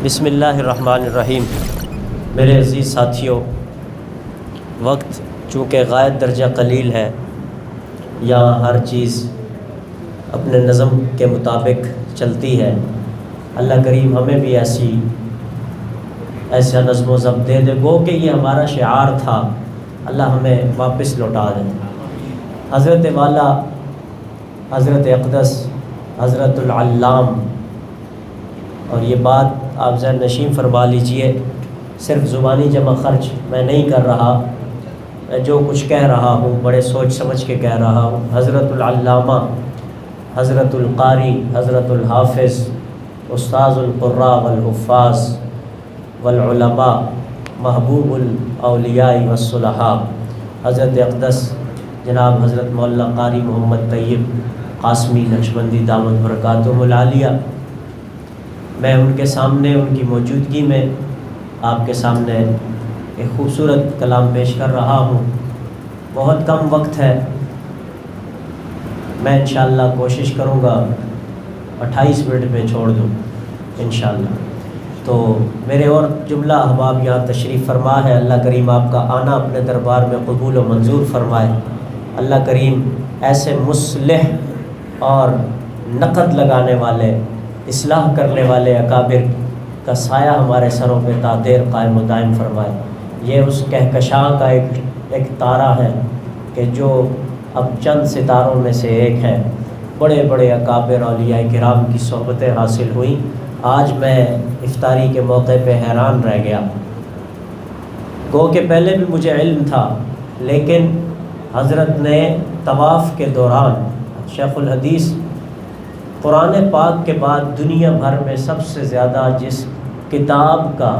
بسم اللہ الرحمن الرحیم۔ میرے عزیز ساتھیوں، وقت چونکہ غائب درجہ قلیل ہے، یہاں ہر چیز اپنے نظم کے مطابق چلتی ہے۔ اللہ کریم ہمیں بھی ایسا نظم و ضبط دے دے، گو کہ یہ ہمارا شعار تھا، اللہ ہمیں واپس لوٹا دے۔ حضرت والا، حضرت اقدس، حضرت العلام، اور یہ بات آپ ذہن نشین فرما لیجئے، صرف زبانی جمع خرچ میں نہیں کر رہا، میں جو کچھ کہہ رہا ہوں بڑے سوچ سمجھ کے کہہ رہا ہوں۔ حضرت العلامہ، حضرت القاری، حضرت الحافظ، استاذ القراء والحفاظ والعلماء، محبوب الاولیاء والصلحاء، حضرت اقدس جناب حضرت مولانا قاری محمد طیب قاسمی نقشبندی دامت برکاتہم العالیہ، میں ان کے سامنے، ان کی موجودگی میں آپ کے سامنے ایک خوبصورت کلام پیش کر رہا ہوں۔ بہت کم وقت ہے، میں انشاءاللہ کوشش کروں گا 28 منٹ میں چھوڑ دوں انشاءاللہ۔ تو میرے اور جملہ احباب یہاں تشریف فرما ہے، اللہ کریم آپ کا آنا اپنے دربار میں قبول و منظور فرمائے۔ اللہ کریم ایسے مصلح اور نقد لگانے والے، اصلاح کرنے والے اکابر کا سایہ ہمارے سروں پہ تا دیر قائم و دائم فرمائے۔ یہ اس کہکشاں کا ایک تارہ ہے کہ جو اب چند ستاروں میں سے ایک ہے۔ بڑے بڑے اکابر اولیاء کرام کی صحبتیں حاصل ہوئیں۔ آج میں افطاری کے موقع پہ حیران رہ گیا، گو کہ پہلے بھی مجھے علم تھا، لیکن حضرت نے طواف کے دوران شیخ الحدیث قرآن پاک کے بعد دنیا بھر میں سب سے زیادہ جس کتاب کا،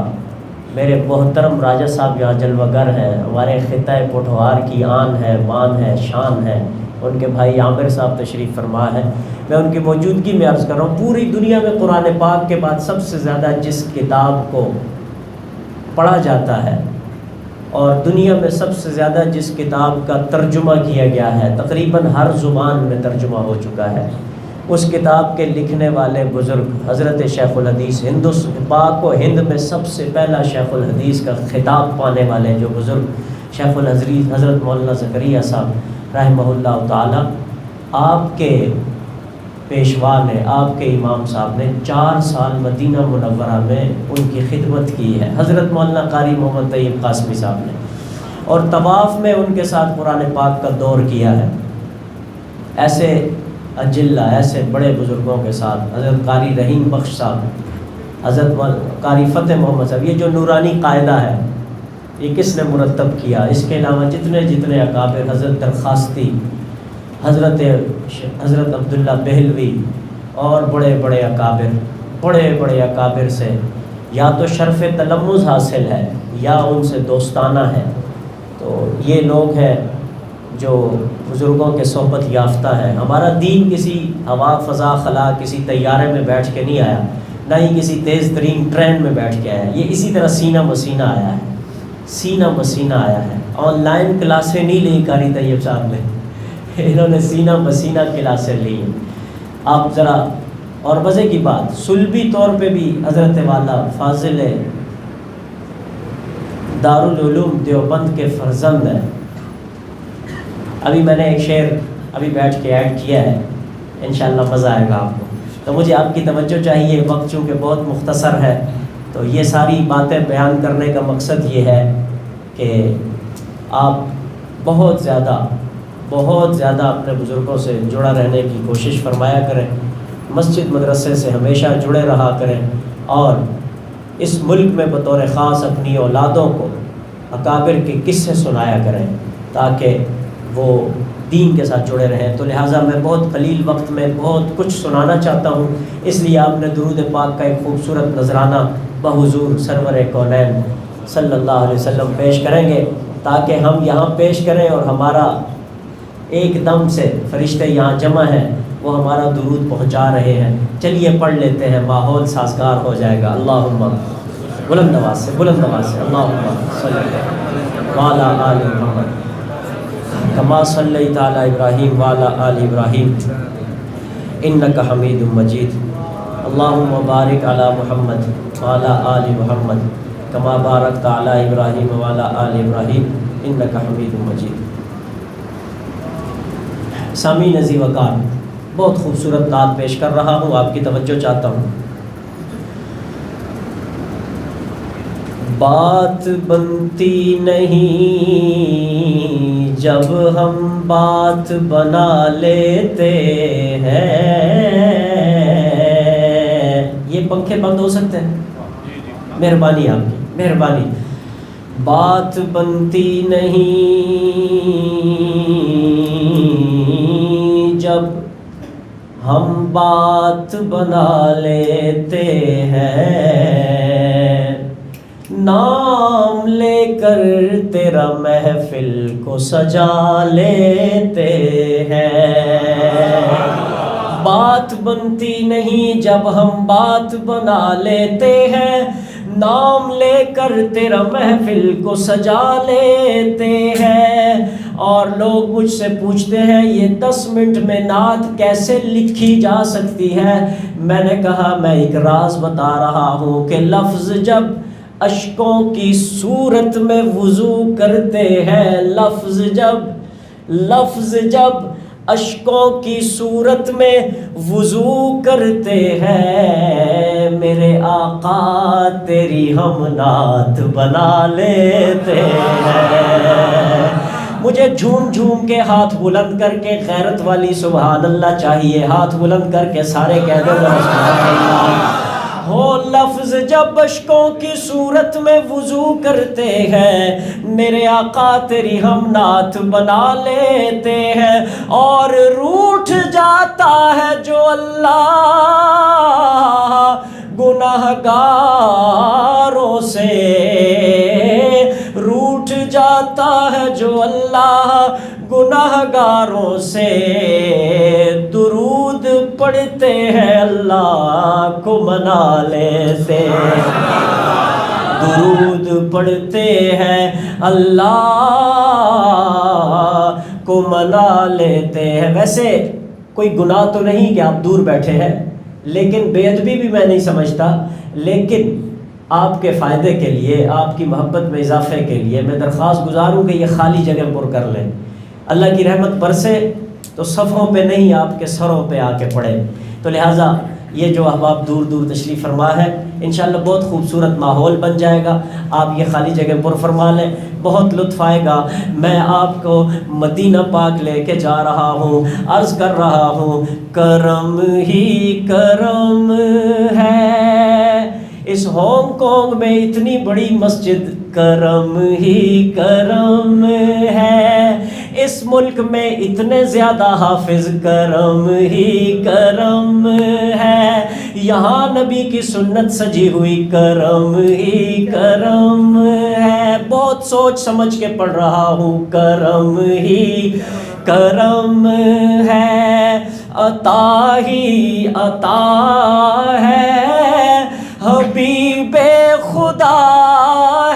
میرے محترم راجہ صاحب یہاں جلوہ گر ہے، ہمارے خطہ پٹھوار کی آن ہے، مان ہے، شان ہے، ان کے بھائی عامر صاحب تشریف فرما ہے، میں ان کی موجودگی میں عرض کر رہا ہوں، پوری دنیا میں قرآن پاک کے بعد سب سے زیادہ جس کتاب کو پڑھا جاتا ہے اور دنیا میں سب سے زیادہ جس کتاب کا ترجمہ کیا گیا ہے، تقریباً ہر زبان میں ترجمہ ہو چکا ہے، اس کتاب کے لکھنے والے بزرگ حضرت شیخ الحدیث، پاک و ہند میں سب سے پہلا شیخ الحدیث کا خطاب پانے والے جو بزرگ شیخ الحدیث حضرت مولانا زکریا صاحب رحمہ اللہ تعالی، آپ کے پیشوا نے، آپ کے امام صاحب نے 4 سال مدینہ منورہ میں ان کی خدمت کی ہے، حضرت مولانا قاری محمد طیب قاسمی صاحب نے، اور طواف میں ان کے ساتھ قرآن پاک کا دور کیا ہے۔ ایسے اجلہ، ایسے بڑے بزرگوں کے ساتھ حضرت قاری رحیم بخش صاحب، حضرت قاری فتح محمد صاحب، یہ جو نورانی قاعدہ ہے یہ کس نے مرتب کیا؟ اس کے علاوہ جتنے اکابر، حضرت درخواستی، حضرت عبداللہ بہلوی، اور بڑے بڑے اکابر سے یا تو شرف تلمذ حاصل ہے یا ان سے دوستانہ ہے۔ تو یہ لوگ ہیں جو بزرگوں کے صحبت یافتہ ہے۔ ہمارا دین کسی ہوا فضا خلا کسی طیارے میں بیٹھ کے نہیں آیا، نہ ہی کسی تیز ترین ٹرین میں بیٹھ کے آیا، یہ اسی طرح سینہ مسینہ آیا ہے، سینہ مسینہ آیا ہے۔ آن لائن کلاسیں نہیں لی قاری طیب صاحب نے، انہوں نے سینہ مسینہ کلاسیں لی ہیں۔ آپ ذرا، اور مزے کی بات، سلبی طور پہ بھی حضرت والا فاضل دارالعلوم دیوبند کے فرزند ہیں۔ ابھی میں نے ایک شعر ابھی بیٹھ کے ایڈ کیا ہے، انشاءاللہ مزہ آئے گا آپ کو۔ تو مجھے آپ کی توجہ چاہیے، وقت چونکہ بہت مختصر ہے، تو یہ ساری باتیں بیان کرنے کا مقصد یہ ہے کہ آپ بہت زیادہ اپنے بزرگوں سے جڑا رہنے کی کوشش فرمایا کریں، مسجد مدرسے سے ہمیشہ جڑے رہا کریں، اور اس ملک میں بطور خاص اپنی اولادوں کو اکابر کے قصے سنایا کریں تاکہ وہ دین کے ساتھ جڑے رہیں۔ تو لہٰذا میں بہت قلیل وقت میں بہت کچھ سنانا چاہتا ہوں، اس لیے آپ نے درود پاک کا ایک خوبصورت نذرانہ بحضور سرور کونین صلی اللہ علیہ وسلم پیش کریں گے، تاکہ ہم یہاں پیش کریں اور ہمارا ایک دم سے فرشتے یہاں جمع ہیں، وہ ہمارا درود پہنچا رہے ہیں۔ چلیے پڑھ لیتے ہیں، ماحول سازگار ہو جائے گا۔ اللہم بلند آواز سے اللہم صلی وعلی آل محمد کما صلیت علی ابراہیم وعلی آل ابراہیم انک حمید مجید۔ اللہم بارک علی محمد وعلی آل محمد کما بارکت علی ابراہیم وعلی آل ابراہیم انک حمید مجید۔ سامعین عزیز وقار، بہت خوبصورت نعت پیش کر رہا ہوں، آپ کی توجہ چاہتا ہوں۔ بات بنتی نہیں جب ہم بات بنا لیتے ہیں۔ یہ پنکھے بند ہو سکتے ہیں؟ مہربانی آپ کی، مہربانی۔ بات بنتی نہیں جب ہم بات بنا لیتے ہیں، نام لے کر تیرا محفل کو سجا لیتے ہیں۔ بات بنتی نہیں جب ہم بات بنا لیتے ہیں، نام لے کر تیرا محفل کو سجا لیتے ہیں۔ اور لوگ مجھ سے پوچھتے ہیں یہ 10 منٹ میں نعت کیسے لکھی جا سکتی ہے؟ میں نے کہا میں ایک راز بتا رہا ہوں کہ لفظ جب اشکوں کی صورت میں وضو کرتے ہیں، لفظ جب اشکوں کی صورت میں وضو کرتے ہیں، میرے آقا تیری ہم نعت بنا لیتے ہیں۔ مجھے جھوم جھوم کے ہاتھ بلند کر کے غیرت والی سبحان اللہ چاہیے، ہاتھ بلند کر کے سارے کہہ دو سبحان اللہ۔ ہو لفظ جب اشکوں کی صورت میں وضو کرتے ہیں، میرے آقا تیری ہم نعت بنا لیتے ہیں۔ اور روٹھ جاتا ہے جو اللہ گناہگاروں سے، روٹھ جاتا ہے جو اللہ گناہگاروں سے، درود پڑھتے ہیں اللہ کو منا لیتے، درود پڑھتے ہیں اللہ کو منا لیتے ہیں۔ ویسے کوئی گناہ تو نہیں کہ آپ دور بیٹھے ہیں، لیکن بے ادبی بھی میں نہیں سمجھتا، لیکن آپ کے فائدے کے لیے، آپ کی محبت میں اضافے کے لیے میں درخواست گزاروں کہ یہ خالی جگہ پر کر لیں۔ اللہ کی رحمت برسے تو صفوں پہ نہیں آپ کے سروں پہ آ کے پڑے، تو لہٰذا یہ جو احباب دور دور تشریف فرما ہے انشاءاللہ بہت خوبصورت ماحول بن جائے گا۔ آپ یہ خالی جگہ پر فرما لیں، بہت لطف آئے گا۔ میں آپ کو مدینہ پاک لے کے جا رہا ہوں، عرض کر رہا ہوں کرم ہی کرم ہے اس ہانگ کانگ میں اتنی بڑی مسجد، کرم ہی کرم ہے اس ملک میں اتنے زیادہ حافظ، کرم ہی کرم ہے یہاں نبی کی سنت سجی ہوئی، کرم ہی کرم ہے۔ بہت سوچ سمجھ کے پڑھ رہا ہوں، کرم ہی کرم ہے، عطا ہی عطا ہے، حبیب خدا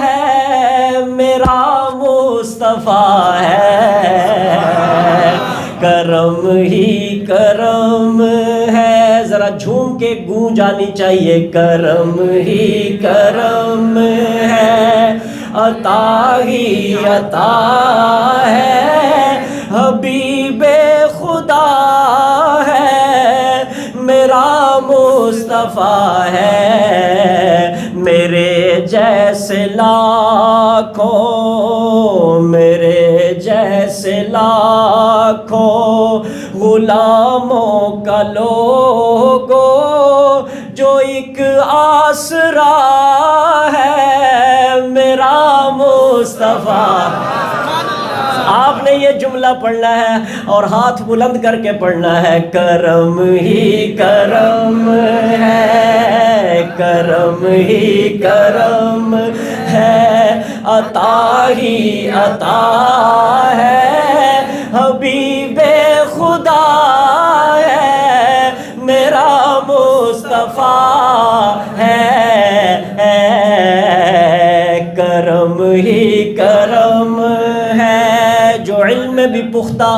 ہے، میرا مصطفیٰ ہے، کرم ہی کرم ہے۔ ذرا جھوم کے گونج جانی چاہیے، کرم ہی کرم ہے، عطا ہی عطا ہے، حبیب خدا ہے، میرا مصطفیٰ ہے، میرے جیسے لاکھوں، میرے جیسے لاکھوں غلاموں کا لوگو جو ایک آسرا ہے، میرا مصطفیٰ۔ آپ نے یہ جملہ پڑھنا ہے اور ہاتھ بلند کر کے پڑھنا ہے، کرم ہی کرم ہے، کرم ہی کرم ہے، عطا ہی عطا ہے، حبیب خدا ہے، میرا مصطفیٰ ہے، کرم ہی کرم ہے۔ جو علم میں بھی پختہ،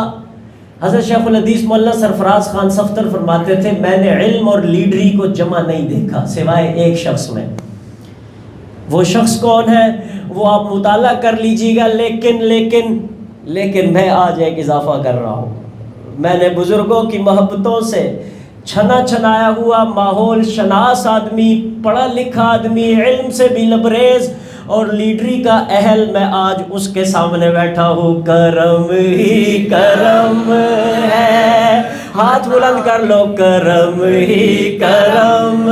حضرت شیخ الحدیث مولانا سرفراز خان صفتر فرماتے تھے میں نے علم اور لیڈری کو جمع نہیں دیکھا سوائے ایک شخص میں. وہ شخص کون ہے وہ آپ مطالعہ کر لیجیے گا. لیکن میں آج ایک اضافہ کر رہا ہوں. میں نے بزرگوں کی محبتوں سے چھنا چھنایا ہوا ماحول شناس آدمی، پڑھا لکھا آدمی، علم سے بھی لبریز اور لیڈری کا اہل، میں آج اس کے سامنے بیٹھا ہوں. کرم ہی کرم ہے، ہاتھ بلند کر لو. کرم ہی کرم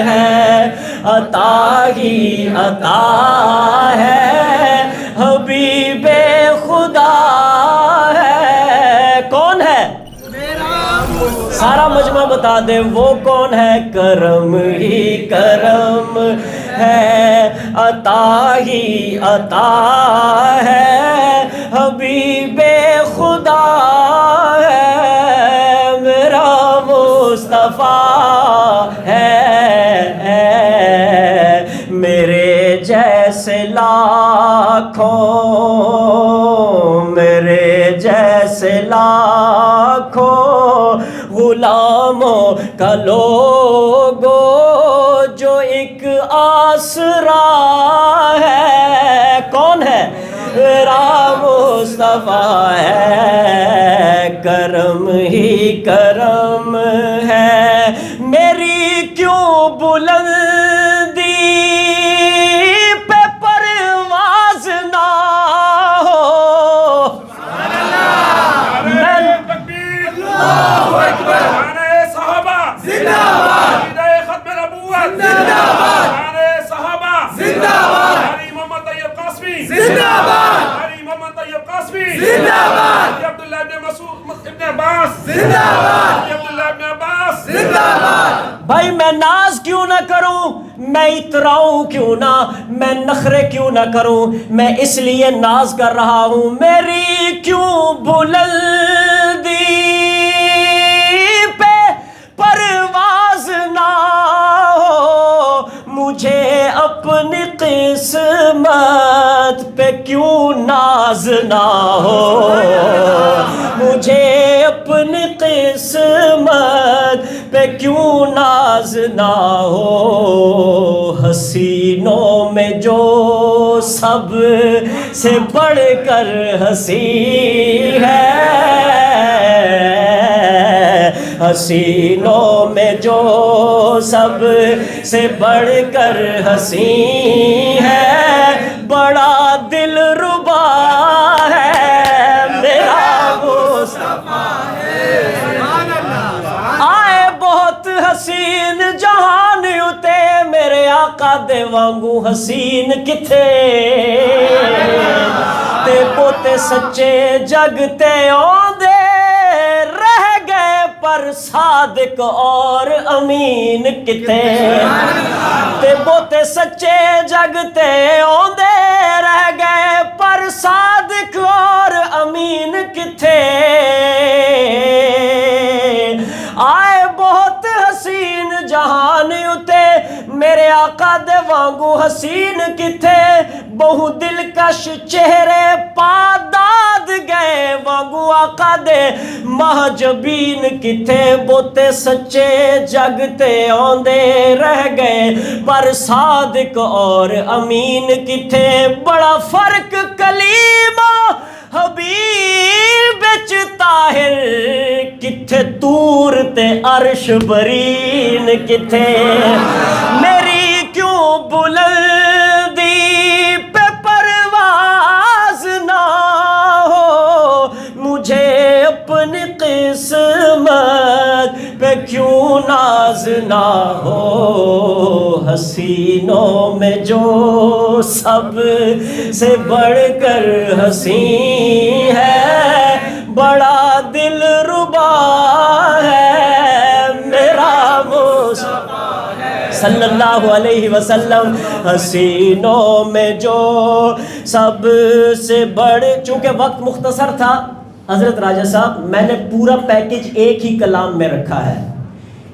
ہے، عطا ہی عطا ہے، حبیب خدا ہے. کون ہے؟ سارا مجمع بتا دے وہ کون ہے. کرم ہی کرم ہے، عطا ہی عطا ہے، حبیب خدا ہے، میرا مصطفیٰ ہے. میرے جیسے لاکھوں، میرے جیسے لاکھوں غلاموں کا لوگو جو ایک آسرا ہے. کون ہے؟ میرا مصطفیٰ ہے. کرم ہی کرم ہے، میری کیوں بلندی پہ پرواز نہ ہو. بھائی میں ناز کیوں نہ کروں، میں اتراؤں کیوں نہ، میں نخرے کیوں نہ کروں، میں اس لیے ناز کر رہا ہوں. میری کیوں بلندی پہ پرواز نہ ہو، مجھے اپنی قسمت پہ کیوں ناز نہ ہو، مجھے اپنی قسمت پہ کیوں ناز نہ ہو. حسینوں میں جو سب سے بڑھ کر ہنسی ہے، حسینوں میں جو سب سے بڑھ کر ہنسی ہے، بڑا دل ربا ہے میرا مصطفیٰ ہے. آئے بہت حسین جہان اتے، میرے آقا دے وانگو حسین کتھے. تے بوتے سچے جگتے آندے رہ گئے، پر صادق اور امین کتے. تے بوتے سچے جگتے آندے رہ گئے، پر صادق اور امین کتے. آئے بہت حسین جہان اتے، میرے آقا دے وانگو حسین کتے. بہو دلکش چہرے پاداد گئے، وانگو آقا دے محجبین کتے. بوتے سچے جگتے آندے رہ گئے، پر صادق اور امین کتے. بڑا فرق کلیم حبیب وچ طاہر کتھے، طور تے عرش برین کتھے. میری کیوں بلندی پہ پرواز نہ ہو، مجھے اپنی قسمت پہ کیوں ناز نہ ہو. حسینوں میں جو سب سے بڑھ کر ہنسی ہے، بڑا دل ربا ہے میرا مصطفیٰ ہے صلی اللہ علیہ وسلم. حسینوں میں جو سب سے بڑھ، چونکہ وقت مختصر تھا حضرت راجہ صاحب، میں نے پورا پیکج ایک ہی کلام میں رکھا ہے.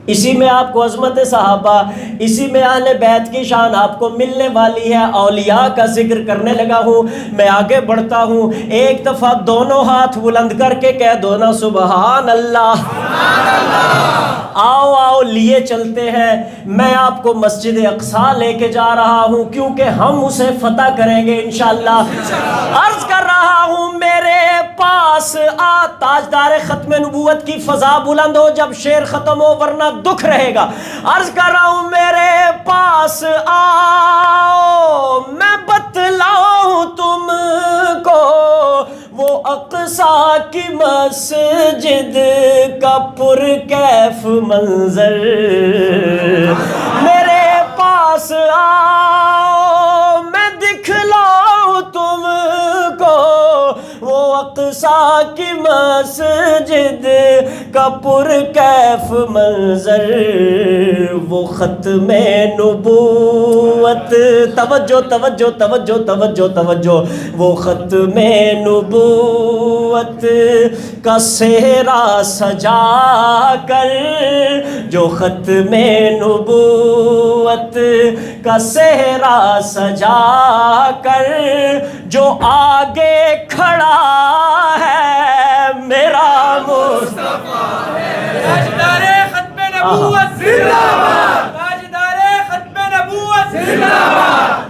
اسی میں آپ کو عظمت صحابہ، اسی میں اہل بیت کی شان آپ کو ملنے والی ہے۔ اولیاء کا ذکر کرنے لگا ہوں، میں آگے بڑھتا ہوں، ایک دفعہ دونوں ہاتھ بلند کر کے کہہ دو نا سبحان اللہ۔ آؤ آؤ لیے چلتے ہیں، میں آپ کو مسجد اقصیٰ لے کے جا رہا ہوں، کیونکہ ہم اسے فتح کریں گے انشاءاللہ۔ عرض کر رہا ہوں میرے پاس آ، تاجدار ختم نبوت کی فضا بلند ہو جب شعر ختم ہو ورنہ دکھ رہے گا۔ عرض کر رہا ہوں میرے پاس آؤ، میں بتلاؤں تم کو وہ اقصیٰ کی مسجد کا پرکیف منظر۔ میرے پاس آؤ، میں دکھلاؤں تم کو وہ اقصیٰ کی مسجد کا پرکیف منظر۔ وہ ختم نبوت، توجہ توجہ توجہ توجہ توجہ، وہ ختم نبوت کا صحرا سجا کر، جو ختم نبوت کا صحرا سجا کر جو آگے کھڑا ہے میرا مصطفیٰ ہے۔ تاجدار ختم نبوت زندہ باد، تاجدار ختم نبوت زندہ باد۔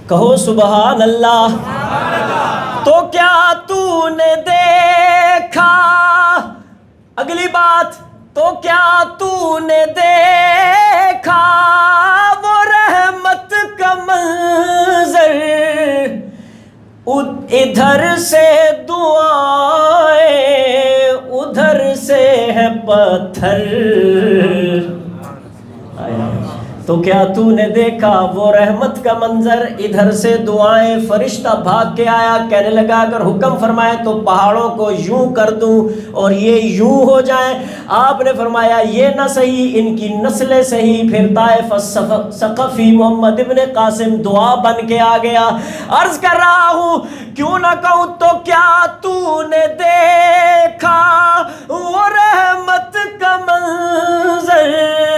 کہو سبحان اللہ۔ تو کیا تو نے دیکھا، اگلی بات، تو کیا تو نے دیکھا وہ رحمت کا منظر، ادھر سے دعائیں ادھر سے ہے پتھر۔ تو کیا تو نے دیکھا وہ رحمت کا منظر، ادھر سے دعائیں، فرشتہ بھاگ کے آیا، کہنے لگا اگر حکم فرمائے تو پہاڑوں کو یوں کر دوں اور یہ یوں ہو جائیں۔ آپ نے فرمایا یہ نہ صحیح، ان کی نسلیں صحیح۔ پھر طائف الثقفی محمد ابن قاسم دعا بن کے آ گیا۔ عرض کر رہا ہوں کیوں نہ کہوں، تو کیا تو نے دیکھا وہ رحمت کا منظر،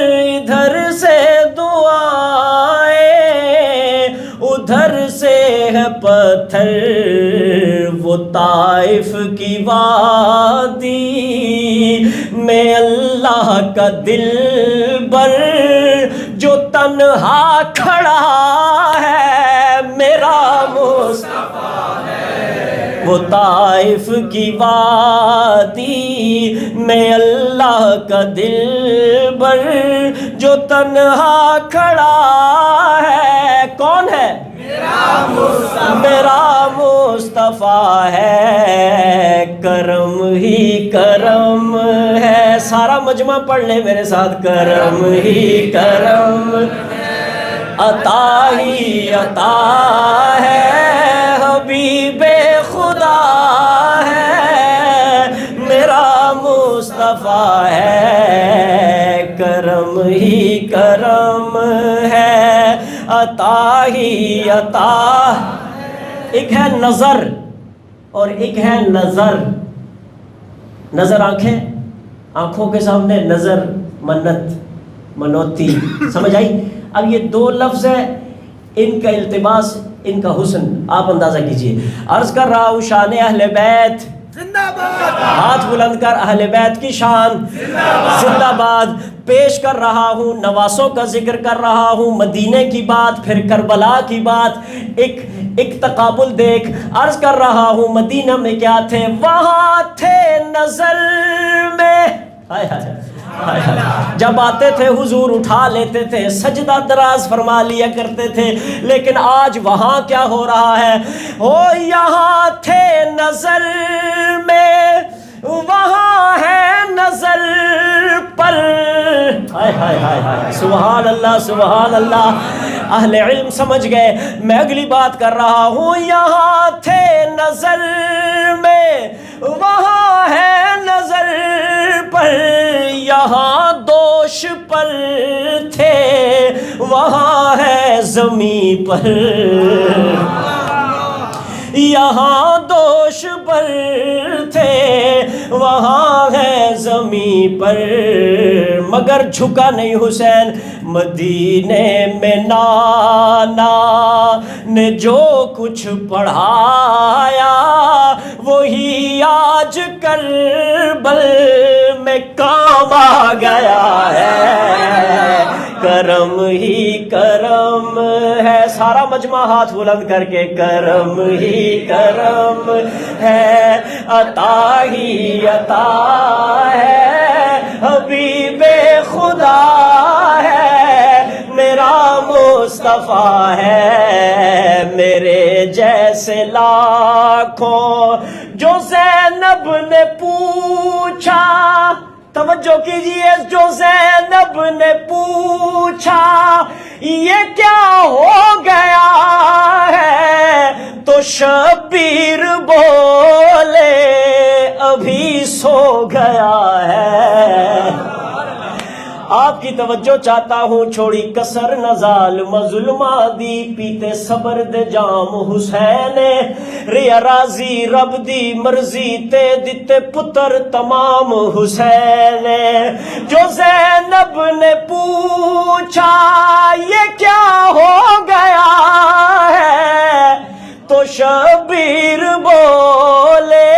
ادھر سے دعائیں ادھر سے ہے پتھر۔ وہ طائف کی وادی میں اللہ کا دلبر جو تنہا کھڑا ہے میرا مصطفیٰ ہے۔ وہ طائف کی وادی میں اللہ کا دلبر جو تنہا کھڑا ہے، کون ہے؟ میرا مصطفیٰ ہے۔ کرم ہی کرم ہے، سارا مجمع پڑھ لے میرے ساتھ، کرم ہی کرم عطا ہی عطا ہے، حبیب خدا ہے میرا مصطفیٰ ہے۔ کرم ہی کرم ہے، عطا ہی عطا۔ ایک ہے نظر اور ایک ہے نظر۔ نظر آنکھیں، آنکھوں کے سامنے نظر، منت منوتی، سمجھ آئی؟ اب یہ دو لفظ ہیں، ان کا التباس، ان کا حسن آپ اندازہ کیجئے۔ عرض کر رہا ہوں شان اہل بیت زندہ باد، ہاتھ بلند کر، اہل بیت کی شان زندہ باد۔ پیش کر رہا ہوں، نواسوں کا ذکر کر رہا ہوں، مدینے کی بات، پھر کربلا کی بات، ایک تقابل دیکھ۔ عرض کر رہا ہوں مدینہ میں کیا تھے، وہاں تھے نظر میں، جب آتے تھے حضور اٹھا لیتے تھے، سجدہ دراز فرما لیا کرتے تھے، لیکن آج وہاں کیا ہو رہا ہے، او یہاں تھے نظر میں، وہاں ہے نظر پر۔ ہائے ہائے ہائے ہائے، سبحان اللہ سبحان اللہ۔ اہل علم سمجھ گئے، میں اگلی بات کر رہا ہوں، یہاں تھے نظر میں، وہاں ہے نظر پر، یہاں دوش پر تھے، وہاں ہے زمین پر۔ یہاں دوش پر تھے، وہاں ہے زمین زمین پر مگر جھکا نہیں حسین. مدینے میں نانا نے جو کچھ پڑھایا وہی آج کربل میں کام آ گیا ہے. کرم ہی کرم ہے. سارا مجمع ہاتھ بلند کر کے کرم ہی کرم ہے. عطا ہی عطا ہے. حبیب خدا ہے میرا مصطفیٰ ہے. میرے جیسے لاکھوں جو زینب نے پوچھا, توجہ کیجئے, جو زینب نے پوچھا یہ کیا ہو گیا ہے تو شبیر بولے ابھی سو گیا ہے. آپ کی توجہ چاہتا ہوں, چھوڑی کسر نہ ظالم ظلمہ دی, پیتے صبر دے جام حسین ریا راضی رب دی مرضی تے دتے پتر تمام حسین. جو زینب نے پوچھا یہ کیا ہو گیا ہے تو شبیر بولے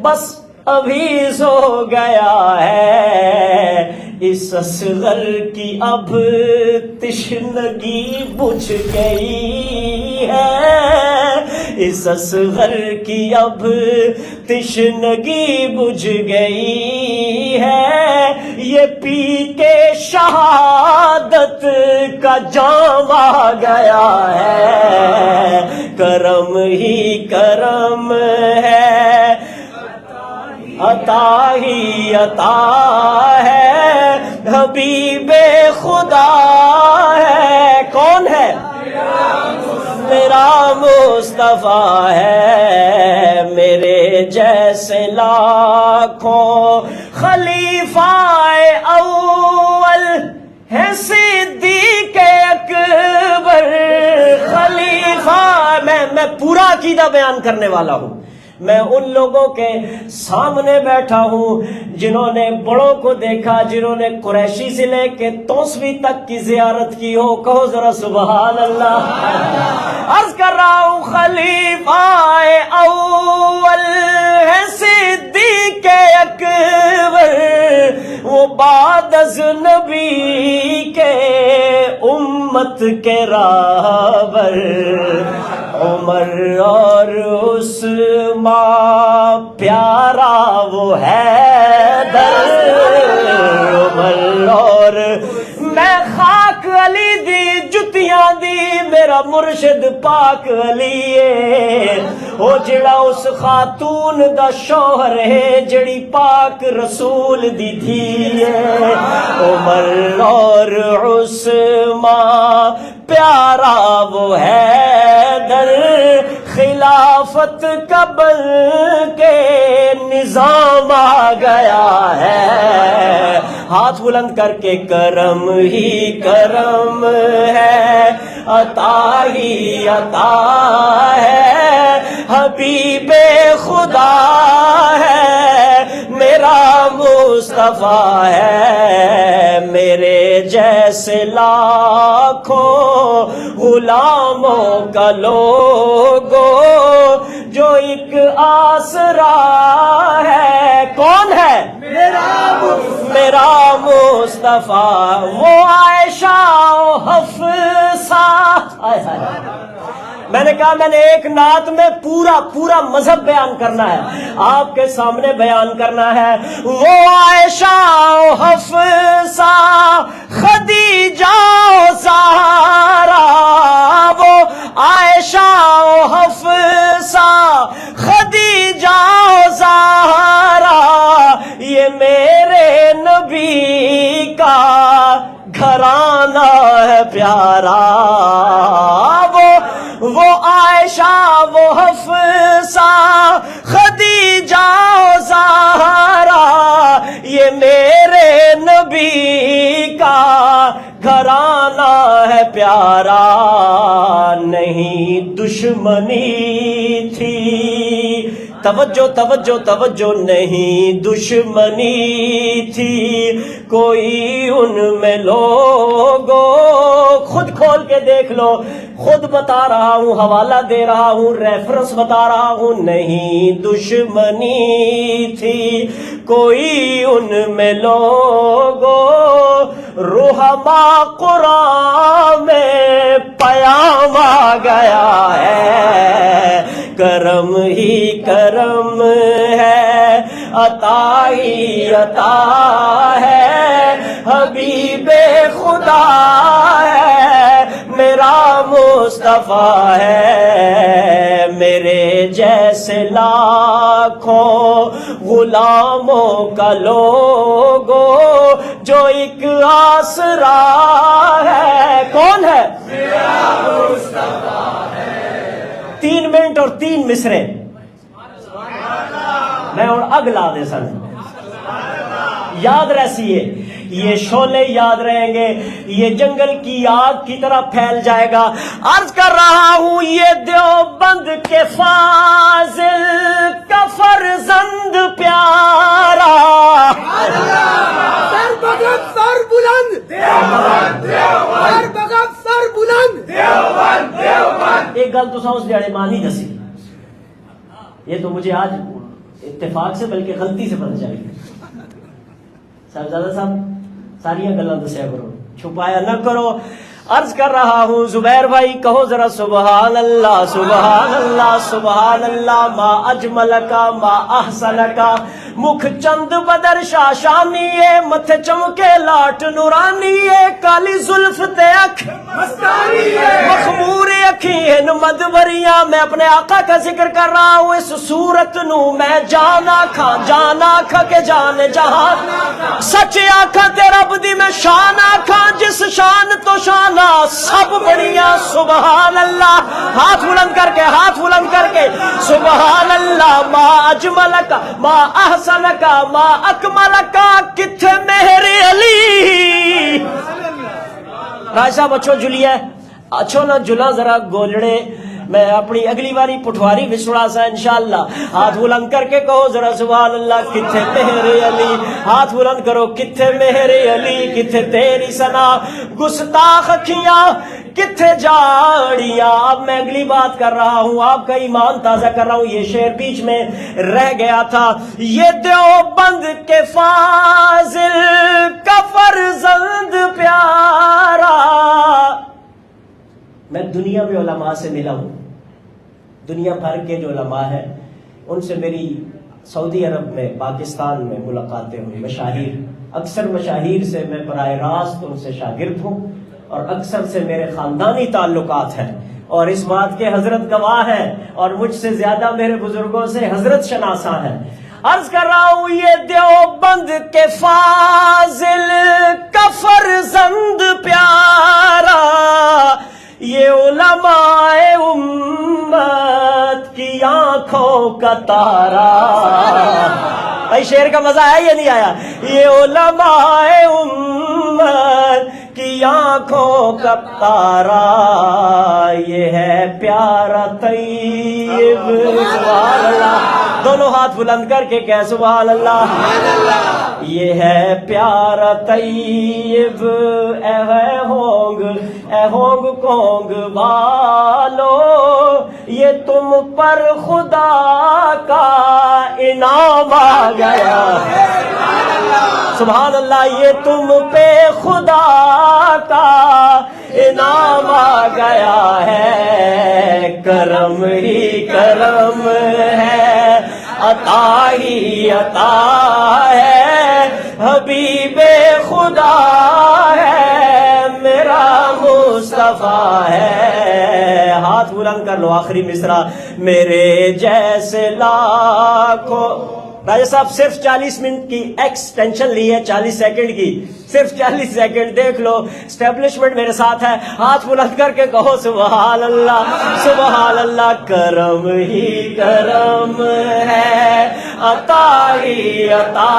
بس ابھی سو گیا ہے. اس اصغر کی اب تشنگی بجھ گئی ہے. اس اصغر کی اب تشنگی بجھ گئی ہے. یہ پی کے شہادت کا جام آ گیا ہے. کرم ہی کرم ہے. عطا ہی عطا ہے. حبیب خدا ہے. کون ہے؟ میرا مصطفیٰ ہے. میرے جیسے لاکھوں خلیفہ اول ہے صدیق اکبر. خلیفہ میں پورا عقیدہ بیان کرنے والا ہوں. میں ان لوگوں کے سامنے بیٹھا ہوں جنہوں نے بڑوں کو دیکھا, جنہوں نے قریشی سے لے کے توسوی تک کی زیارت کی ہو. کہو ذرا سبحان اللہ. عرض کر رہا ہوں خلیفہ اول ہے صدیق اکبر, وہ بعد از نبی کے امت کے راہبر. عمر اور عثمان پیارا وہ حیدر. عمر اور میں خاک علی دی جتیاں دی میرا مرشد پاک علی ہے. او جڑا اس خاتون دا شوہر ہے جڑی پاک رسول دی تھی ہے. عمر اور عثمان پیارا وہ حیدر. خلافت قبل کے نظام آ گیا ہے. ہاتھ بلند کر کے کرم ہی کرم ہے. عطا ہی عطا ہے. حبیب خدا ہے میرا مصطفیٰ ہے. میرے جیسے لاکھوں غلاموں کا لوگو جو ایک آسرا ہے. کون ہے؟ میرا مصطفیٰ. وہ عائشہ و حفصہ. میں نے کہا میں نے ایک نعت میں پورا مذہب بیان کرنا ہے, آپ کے سامنے بیان کرنا ہے. وہ عائشہ و حفصہ خدیجہ و زہرا. وہ عائشہ و حفصہ خدیجہ و زہرا یہ میرے نبی کا گھرانہ ہے پیارا. وہ عائشہ وہ حفصہ خدیجہ و زہرا یہ میرے نبی کا گھرانہ ہے پیارا. نہیں دشمنی تھی توجہ توجہ توجہ نہیں دشمنی تھی کوئی ان میں لوگوں، خود کھول کے دیکھ لو، خود بتا رہا ہوں، حوالہ دے رہا ہوں، ریفرنس بتا رہا ہوں، نہیں دشمنی تھی کوئی ان میں لوگوں، رحماء قرآن میں پیام آ گیا ہے، کرم ہی کرم ہے، عطا ہی عطا ہے، حبیب خدا ہے، میرا مصطفیٰ ہے، میرے جیسے لاکھوں غلاموں کا لوگو جو ایک آسرا ہے، کون ہے؟ میرا مصطفیٰ ہے۔ 3 منٹ اور 3 مصرے میں اور اگلا دے سن یاد رہسیے، یہ شعلے یاد رہیں گے، یہ جنگل کی آگ کی طرح پھیل جائے گا۔ عرض کر رہا ہوں یہ دیوبند کے فاضل کا فرزند پیارا، سر بغب سر بلند دیوبند دیوبند، سر بغب سر بلند دیوبند دیوبند۔ ایک گل تو اس دیہڑے ماں نہیں دسی، یہ تو مجھے آج اتفاق سے بلکہ غلطی سے پتہ چل گئی۔ صاحبزادہ صاحب ساریاں گلاں دسیا کرو، چھپایا نہ کرو۔ عرض کر رہا ہوں زبیر بھائی کہو ذرا سبحان اللہ سبحان اللہ سبحان اللہ، ما اجملکا ما احسنکا، مکھ چند بدر شاشانیے، متھے چمکے لاٹ نورانیے، کالی زلف تے اکھ مستانیے، مخمور اکھیں مدوریاں۔ میں اپنے آقا کا ذکر کر رہا ہوں، اس صورت نو میں جانا کھا کے جان جہان، سچ آکھا تے رب دی میں شان آکھا، جس شان تو شان سب بڑیاں سبحان اللہ۔ ہاتھ بلند کر کے، ہاتھ بلند کر کے سبحان اللہ۔ ما اجملکا ما احسنکا ما اکملکا، کتھے مہر علی۔ راج صاحب اچھو جلیے، اچھو نہ جلا ذرا گولڑے، میں اپنی اگلی باری پٹھواری بھی سنا سا انشاءاللہ۔ ہاتھ بلند کر کے کہو ذرا سبحان اللہ۔ کتھے مہر علی، ہاتھ بلند کرو، کتھے مہر علی، کتھے تیری ثنا، گستاخ اکھیاں کتھے جاڑیاں۔ اب میں اگلی بات کر رہا ہوں، آپ کا ایمان تازہ کر رہا ہوں، یہ شعر بیچ میں رہ گیا تھا۔ یہ دیوبند کے فاضل کا فرزند پیارا، میں دنیا میں علماء سے ملا ہوں، دنیا بھر کے جو علماء ہیں ان سے میری سعودی عرب میں پاکستان میں ملاقاتیں ہوئی، مشاہیر، اکثر مشاہیر سے میں براہ راست ان سے شاگرد ہوں، اور اکثر سے میرے خاندانی تعلقات ہیں، اور اس بات کے حضرت گواہ ہیں، اور مجھ سے زیادہ میرے بزرگوں سے حضرت شناسا ہیں۔ عرض کر رہا ہوں یہ دیوبند کے فاضل کا فرزند پیارا، یہ علماء امت کی آنکھوں کا تارا۔ بھائی شعر کا مزہ آیا یا نہیں آیا؟ یہ علماء امت کی آنکھوں کا تارا، یہ ہے پیارا طیب۔ سبحان اللہ، دونوں ہاتھ بلند کر کے کہہ سبحان اللہ۔ یہ ہے پیارا طیب، اے ہونگ کونگ والو، یہ تم پر خدا کا انعام آ گیا۔ سبحان اللہ، یہ تم پہ خدا کا انعام آ گیا ہے، کرم ہی کرم ہے، عطا ہی عطا ہے، حبیب خدا ہے، میرا مصطفیٰ ہے۔ ہاتھ بلند کر لو، آخری مصرع، میرے جیسے لاکھوں۔ راجہ صاحب صرف 40 منٹ کی ایکسٹینشن لی ہے، 40 سیکنڈ کی، صرف 40 سیکنڈ، دیکھ لو، اسٹیبلشمنٹ میرے ساتھ ہے۔ ہاتھ بلند کر کے کہو سبحان اللہ سبحان اللہ، کرم ہی کرم ہے، عطا ہی عطا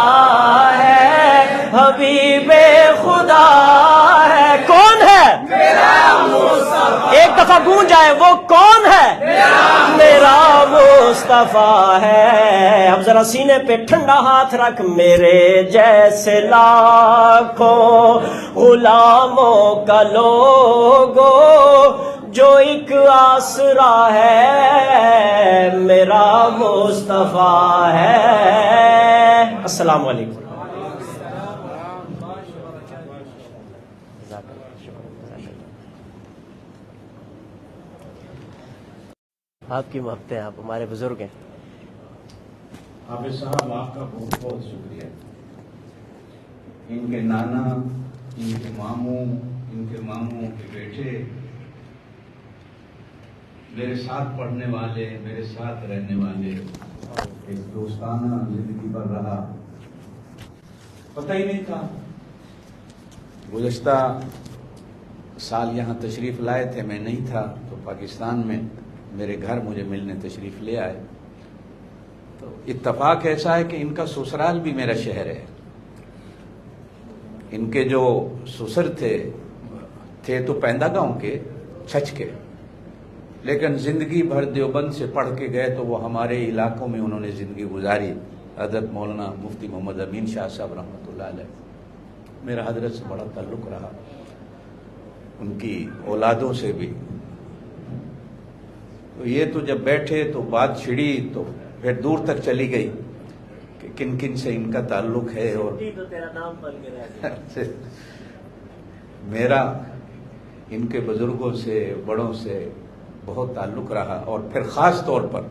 ہے، حبیب خدا ہے، کون ہے؟ ایک دفعہ گونج جائے، وہ کون ہے؟ میرا مصطفیٰ ہے۔ اب ذرا سینے پہ ٹھنڈا ہاتھ رکھ، میرے جیسے لاکھوں غلاموں کا لوگو جو ایک آسرا ہے، میرا مصطفیٰ ہے۔ السلام علیکم۔ آپ کی محبتیں، آپ ہمارے بزرگ ہیں۔ حافظ صاحب آپ کا بہت بہت شکریہ۔ ان کے نانا، ان کے ماموں کے بیٹے، میرے ساتھ پڑھنے والے، میرے ساتھ رہنے والے، ایک دوستانہ زندگی پر رہا، پتہ ہی نہیں تھا۔ گزشتہ سال یہاں تشریف لائے تھے، میں نہیں تھا، تو پاکستان میں میرے گھر مجھے ملنے تشریف لے آئے۔ تو اتفاق ایسا ہے کہ ان کا سسرال بھی میرا شہر ہے۔ ان کے جو سسر تھے تو پیندہ گاؤں کے، چھچ کے، لیکن زندگی بھر دیوبند سے پڑھ کے گئے تو وہ ہمارے علاقوں میں انہوں نے زندگی گزاری۔ حضرت مولانا مفتی محمد امین شاہ صاحب رحمۃ اللہ علیہ، میرا حضرت سے بڑا تعلق رہا، ان کی اولادوں سے بھی۔ تو یہ تو جب بیٹھے تو بات چھڑی تو پھر دور تک چلی گئی کہ کن کن سے ان کا تعلق ہے، اور میرا ان کے بزرگوں سے، بڑوں سے بہت تعلق رہا۔ اور پھر خاص طور پر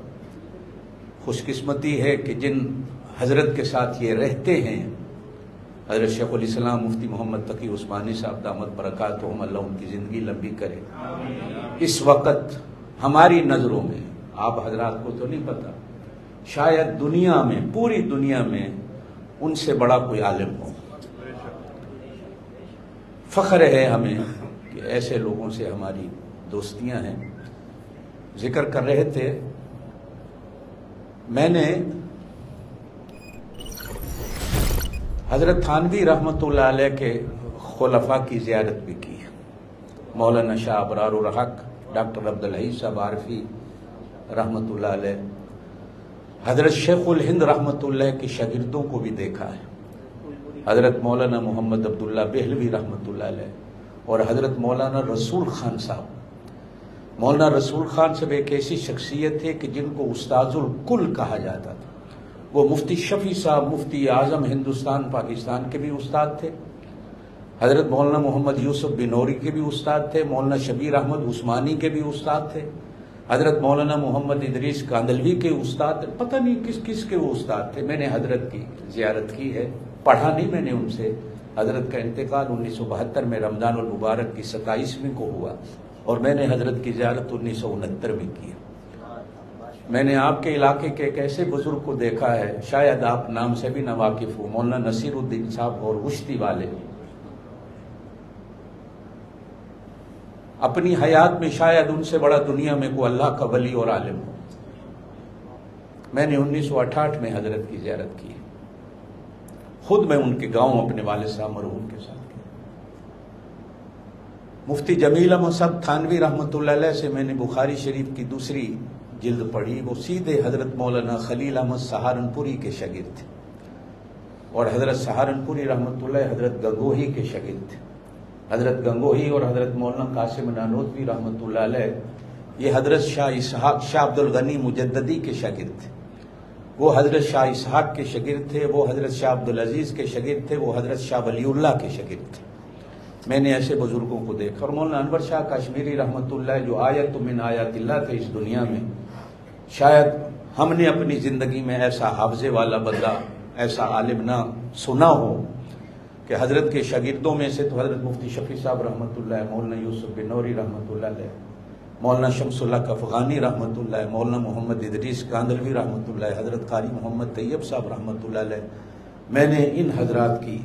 خوش قسمتی ہے کہ جن حضرت کے ساتھ یہ رہتے ہیں، حضرت شیخ الاسلام مفتی محمد تقی عثمانی صاحب دامت برکاتہم، اللہ ان کی زندگی لمبی کرے۔ اس وقت ہماری نظروں میں، آپ حضرات کو تو نہیں پتا، شاید دنیا میں، پوری دنیا میں ان سے بڑا کوئی عالم ہو۔ فخر ہے ہمیں کہ ایسے لوگوں سے ہماری دوستیاں ہیں۔ ذکر کر رہے تھے، میں نے حضرت تھانوی رحمۃ اللہ علیہ کے خلفاء کی زیارت بھی کی، مولانا شاہ ابرار الحق، ڈاکٹر عبدالحی صاحب عارفی رحمۃ اللہ علیہ، حضرت شیخ الہند رحمۃ اللہ کے شاگردوں کو بھی دیکھا ہے، حضرت مولانا محمد عبداللہ بہلوی رحمۃ اللہ علیہ، اور حضرت مولانا رسول خان صاحب۔ مولانا رسول خان صاحب ایک ایسی شخصیت ہے کہ جن کو استاذ الکل کہا جاتا تھا۔ وہ مفتی شفیع صاحب، مفتی اعظم ہندوستان پاکستان کے بھی استاد تھے، حضرت مولانا محمد یوسف بنوری کے بھی استاد تھے، مولانا شبیر احمد عثمانی کے بھی استاد تھے، حضرت مولانا محمد ادریس کاندلوی کے استاد، پتہ نہیں کس کس کے وہ استاد تھے۔ میں نے حضرت کی زیارت کی ہے، پڑھا نہیں میں نے ان سے۔ حضرت کا انتقال 1972 میں رمضان المبارک کی 27ویں کو ہوا، اور میں نے حضرت کی زیارت 1969 میں کی۔ میں نے آپ کے علاقے کے ایک ایسے بزرگ کو دیکھا ہے، شاید آپ نام سے بھی نہ واقف ہو، مولانا نصیر الدین صاحب اور وشتی والے۔ اپنی حیات میں شاید ان سے بڑا دنیا میں کوئی اللہ کا ولی اور عالم ہو۔ میں نے 1968 میں حضرت کی زیارت کی، خود میں ان کے گاؤں اپنے والد صاحب مرحوم کے ساتھ گیا۔ مفتی جمیل احمد صاحب تھانوی رحمۃ اللہ علیہ سے میں نے بخاری شریف کی دوسری جلد پڑھی، وہ سیدھے حضرت مولانا خلیل احمد سہارنپوری کے شاگرد تھے، اور حضرت سہارنپوری رحمۃ اللہ حضرت گنگوہی کے شاگرد تھے۔ حضرت گنگوہی اور حضرت مولانا قاسم نانوتوی رحمۃ اللہ علیہ یہ حضرت شاہ عبد الغنی مجددی کے شاگرد تھے، وہ حضرت شاہ اسحاق کے شاگرد تھے، وہ حضرت شاہ عبدالعزیز کے شاگرد تھے، وہ حضرت شاہ ولی اللہ کے شاگرد تھے۔ میں نے ایسے بزرگوں کو دیکھا، اور مولانا انور شاہ کشمیری رحمۃ اللہ جو آیت من آیات اللہ تھے اس دنیا میں، شاید ہم نے اپنی زندگی میں ایسا حافظے والا بندہ، ایسا عالم نہ سنا ہو کہ حضرت کے شاگردوں میں سے تو حضرت مفتی شفیع صاحب رحمۃ اللہ، مولانا یوسف بنوری رحمۃ اللہ علیہ، مولانا شمس اللہ افغانی رحمۃ اللہ، مولانا محمد ادریس کاندلوی رحمۃ اللہ، حضرت قاری محمد طیب صاحب رحمۃ اللہ علیہ، میں نے ان حضرات کی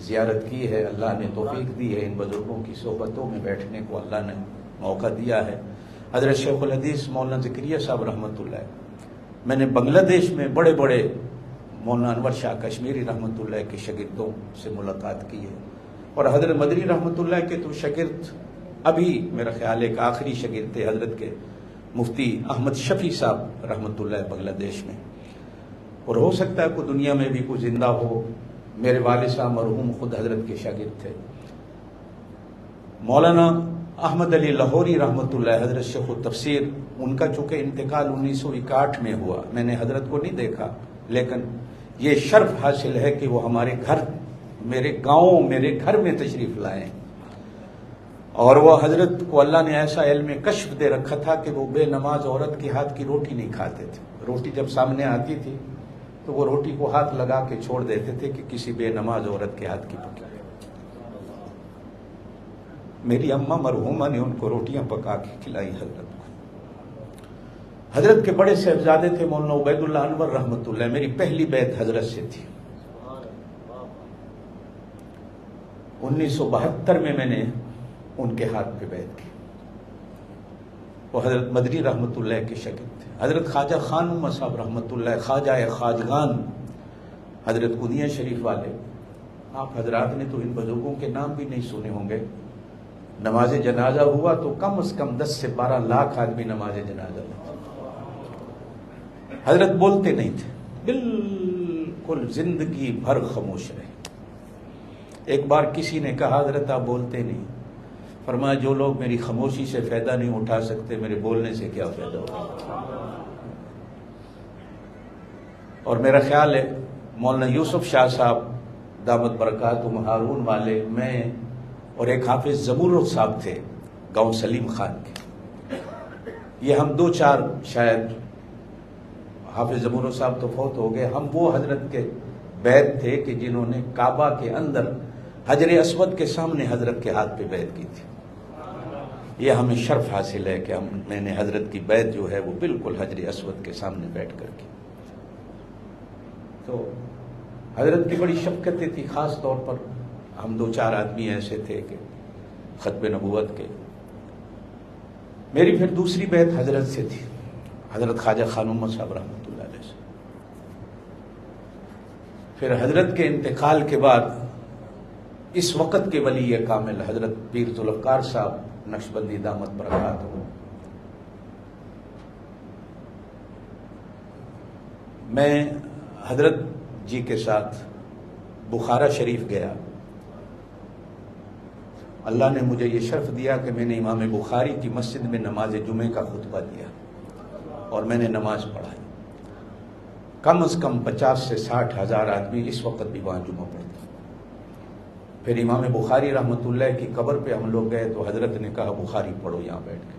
زیارت کی ہے۔ اللہ نے توفیق دی ہے، ان بزرگوں کی صحبتوں میں بیٹھنے کو اللہ نے موقع دیا ہے۔ حضرت شیخ الحدیث مولانا ذکریہ صاحب رحمۃ اللہ، میں نے بنگلہ دیش میں بڑے بڑے مولانا انور شاہ کشمیری رحمۃ اللہ کے شاگردوں سے ملاقات کی ہے۔ اور حضرت مدنی رحمۃ اللہ کے تو شاگرد ابھی میرا خیال ہے کہ آخری شاگرد تھے حضرت کے مفتی احمد شفیع صاحب رحمۃ اللہ بنگلہ دیش میں، اور ہو سکتا ہے کوئی دنیا میں بھی کوئی زندہ ہو۔ میرے والد صاحب مرحوم خود حضرت کے شاگرد تھے۔ مولانا احمد علی لاہوری رحمۃ اللہ حضرت شیخ التفسیر، ان کا چونکہ انتقال 1961 میں ہوا، میں نے حضرت کو نہیں دیکھا، لیکن یہ شرف حاصل ہے کہ وہ ہمارے گھر، میرے گاؤں، میرے گھر میں تشریف لائے، اور وہ حضرت کو اللہ نے ایسا علم کشف دے رکھا تھا کہ وہ بے نماز عورت کے ہاتھ کی روٹی نہیں کھاتے تھے۔ روٹی جب سامنے آتی تھی تو وہ روٹی کو ہاتھ لگا کے چھوڑ دیتے تھے کہ کسی بے نماز عورت کے ہاتھ کی پکی۔ میری اماں مرحومہ نے ان کو روٹیاں پکا کے کھلائی حضرت کو۔ حضرت کے بڑے صاحبزادے تھے مولانا عبید اللہ انور رحمۃ اللہ، میری پہلی بیعت حضرت سے تھی۔ 1972 میں نے ان کے ہاتھ پہ بیعت کی۔ وہ حضرت مدنی رحمۃ اللہ کے شاگرد تھے۔ حضرت خواجہ خان محمد صاحب رحمۃ اللہ، خواجہ خواجگان، حضرت قدیہ شریف والے، آپ حضرات نے تو ان بزرگوں کے نام بھی نہیں سنے ہوں گے۔ نماز جنازہ ہوا تو کم از کم 10 سے 12 لاکھ آدمی نماز جنازہ میں۔ حضرت بولتے نہیں تھے، بالکل زندگی بھر خاموش رہے۔ ایک بار کسی نے کہا حضرت آپ بولتے نہیں، فرمایا جو لوگ میری خاموشی سے فائدہ نہیں اٹھا سکتے، میرے بولنے سے کیا فائدہ ہوگا۔ اور میرا خیال ہے مولانا یوسف شاہ صاحب دامت برکاتہم ہارون والے، میں اور ایک حافظ زبور صاحب تھے گاؤں سلیم خان کے، یہ ہم 2-4 شاید، حافظ زبور صاحب تو فوت ہو گئے، ہم وہ حضرت کے بیعت تھے کہ جنہوں نے کعبہ کے اندر حجر اسود کے سامنے حضرت کے ہاتھ پہ بیعت کی تھی۔ یہ ہمیں شرف حاصل ہے کہ میں نے حضرت کی بیعت جو ہے وہ بالکل حجر اسود کے سامنے بیٹھ کر کی۔ تو حضرت کی بڑی شفقتیں تھی، خاص طور پر ہم 2-4 آدمی ایسے تھے کہ ختم نبوت کے۔ میری پھر دوسری بیعت حضرت سے تھی، حضرت خواجہ خان محمد صاحب رحمۃ اللہ علیہ سے۔ پھر حضرت کے انتقال کے بعد اس وقت کے ولی کامل حضرت پیر ذوالفقار صاحب نقشبندی دامت برکاتہم، میں حضرت جی کے ساتھ بخارا شریف گیا۔ اللہ نے مجھے یہ شرف دیا کہ میں نے امام بخاری کی مسجد میں نماز جمعہ کا خطبہ دیا اور میں نے نماز پڑھائی۔ کم از کم 50 سے 60 ہزار آدمی اس وقت بھی وہاں جمعہ پڑھتے۔ پھر امام بخاری رحمۃ اللہ کی قبر پہ ہم لوگ گئے تو حضرت نے کہا بخاری پڑھو یہاں بیٹھ کے۔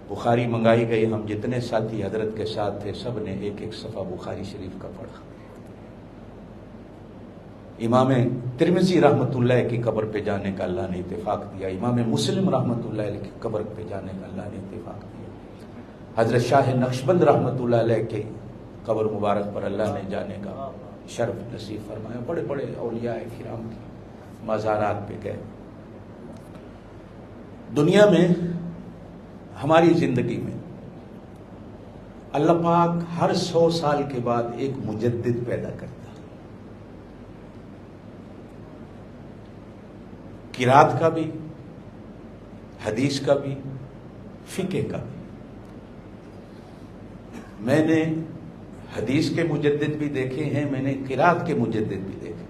بخاری منگائی گئی، ہم جتنے ساتھی حضرت کے ساتھ تھے سب نے ایک ایک صفحہ بخاری شریف کا پڑھا۔ امام ترمذی رحمۃ اللہ کی قبر پہ جانے کا اللہ نے اتفاق دیا، امام مسلم رحمۃ اللہ علیہ کی قبر پہ جانے کا اللہ نے اتفاق دیا، حضرت شاہ نقشبند رحمۃ اللہ علیہ کے قبر مبارک پر اللہ نے جانے کا شرف نصیب فرمایا۔ بڑے بڑے اولیاء کرام کی مزارات پہ گئے۔ دنیا میں ہماری زندگی میں اللہ پاک ہر 100 سال کے بعد ایک مجدد پیدا کرتا ہے، قرات کا بھی، حدیث کا بھی، فقہ کا بھی۔ میں نے حدیث کے مجدد بھی دیکھے ہیں، میں نے قرات کے مجدد بھی دیکھے۔